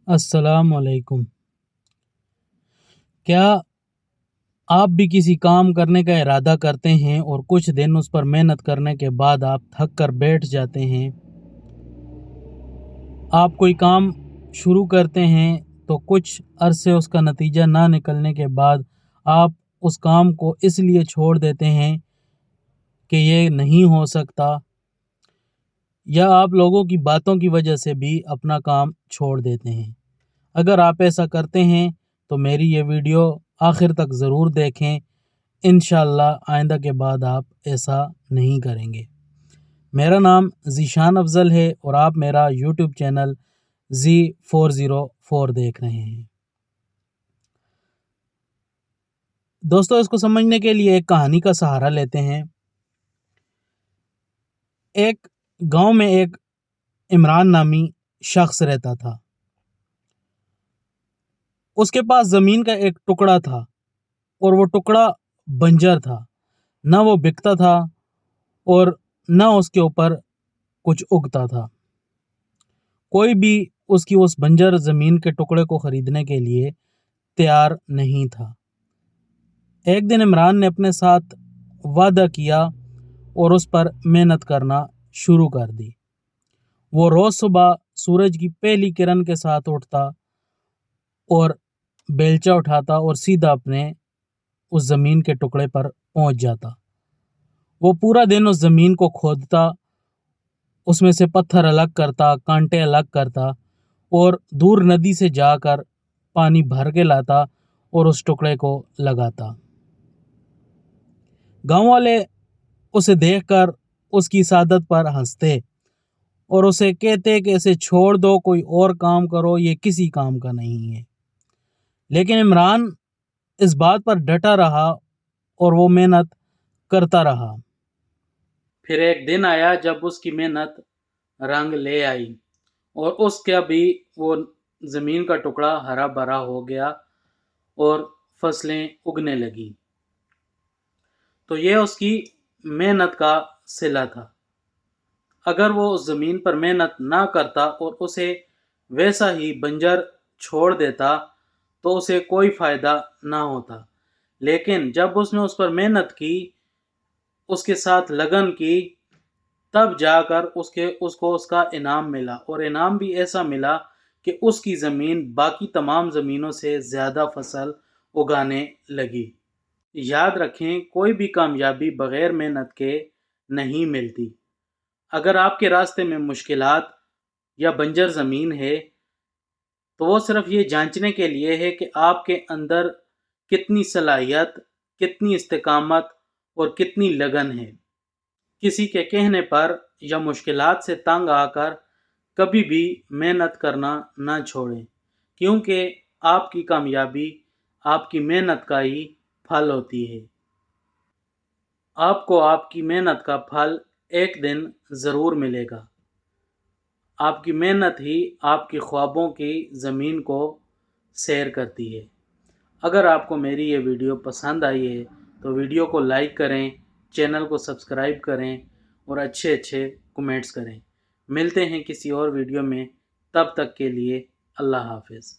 السلام علیکم۔ کیا آپ بھی کسی کام کرنے کا ارادہ کرتے ہیں اور کچھ دن اس پر محنت کرنے کے بعد آپ تھک کر بیٹھ جاتے ہیں؟ آپ کوئی کام شروع کرتے ہیں تو کچھ عرصے اس کا نتیجہ نہ نکلنے کے بعد آپ اس کام کو اس لیے چھوڑ دیتے ہیں کہ یہ نہیں ہو سکتا، یا آپ لوگوں کی باتوں کی وجہ سے بھی اپنا کام چھوڑ دیتے ہیں؟ اگر آپ ایسا کرتے ہیں تو میری یہ ویڈیو آخر تک ضرور دیکھیں، انشاءاللہ آئندہ کے بعد آپ ایسا نہیں کریں گے۔ میرا نام ذیشان افضل ہے اور آپ میرا یوٹیوب چینل Z404 دیکھ رہے ہیں۔ دوستو، اس کو سمجھنے کے لیے ایک کہانی کا سہارا لیتے ہیں۔ ایک گاؤں میں ایک عمران نامی شخص رہتا تھا۔ اس کے پاس زمین کا ایک ٹکڑا تھا اور وہ ٹکڑا بنجر تھا، نہ وہ بکتا تھا اور نہ اس کے اوپر کچھ اگتا تھا۔ کوئی بھی اس کی اس بنجر زمین کے ٹکڑے کو خریدنے کے لیے تیار نہیں تھا۔ ایک دن عمران نے اپنے ساتھ وعدہ کیا اور اس پر محنت کرنا شروع کر دی۔ وہ روز صبح سورج کی پہلی کرن کے ساتھ اٹھتا اور بیلچہ اٹھاتا اور سیدھا اپنے اس زمین کے ٹکڑے پر پہنچ جاتا۔ وہ پورا دن اس زمین کو کھودتا، اس میں سے پتھر الگ کرتا، کانٹے الگ کرتا اور دور ندی سے جا کر پانی بھر کے لاتا اور اس ٹکڑے کو لگاتا۔ گاؤں والے اسے دیکھ کر اس کی سعادت پر ہنستے اور اسے کہتے کہ اسے چھوڑ دو، کوئی اور کام کرو، یہ کسی کام کا نہیں ہے۔ لیکن عمران اس بات پر ڈٹا رہا اور وہ محنت کرتا رہا۔ پھر ایک دن آیا جب اس کی محنت رنگ لے آئی اور اس کا بھی وہ زمین کا ٹکڑا ہرا بھرا ہو گیا اور فصلیں اگنے لگی۔ تو یہ اس کی محنت کا صلہ تھا۔ اگر وہ اس زمین پر محنت نہ کرتا اور اسے ویسا ہی بنجر چھوڑ دیتا تو اسے کوئی فائدہ نہ ہوتا۔ لیکن جب اس نے اس پر محنت کی، اس کے ساتھ لگن کی، تب جا کر اس کو اس کا انعام ملا، اور انعام بھی ایسا ملا کہ اس کی زمین باقی تمام زمینوں سے زیادہ فصل اگانے لگی۔ یاد رکھیں، کوئی بھی کامیابی بغیر محنت کے نہیں ملتی۔ اگر آپ کے راستے میں مشکلات یا بنجر زمین ہے تو وہ صرف یہ جانچنے کے لیے ہے کہ آپ کے اندر کتنی صلاحیت، کتنی استقامت اور کتنی لگن ہے۔ کسی کے کہنے پر یا مشکلات سے تنگ آ کر کبھی بھی محنت کرنا نہ چھوڑیں، کیونکہ آپ کی کامیابی آپ کی محنت کا ہی پھل ہوتی ہے۔ آپ کو آپ کی محنت کا پھل ایک دن ضرور ملے گا۔ آپ کی محنت ہی آپ کی خوابوں کی زمین کو سیر کرتی ہے۔ اگر آپ کو میری یہ ویڈیو پسند آئی ہے تو ویڈیو کو لائک کریں، چینل کو سبسکرائب کریں اور اچھے کمنٹس کریں۔ ملتے ہیں کسی اور ویڈیو میں، تب تک کے لیے اللہ حافظ۔